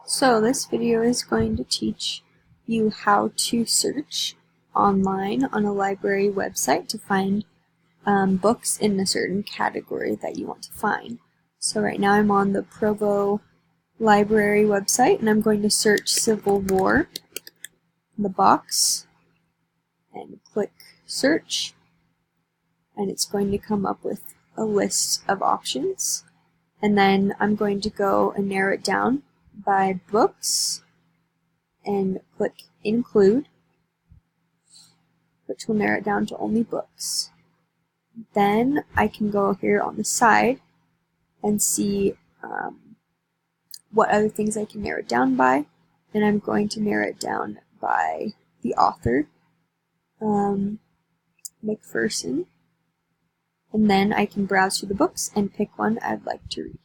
So this video is going to teach you how to search online on a library website to find books in a certain category that you want to find. So right now I'm on the Provo Library website and I'm going to search Civil War in the box and click search, and it's going to come up with a list of options, and then I'm going to go and narrow it down by books and click include, which will narrow it down to only books. Then I can go here on the side and see what other things I can narrow it down by, and I'm going to narrow it down by the author, McPherson, and then I can browse through the books and pick one I'd like to read.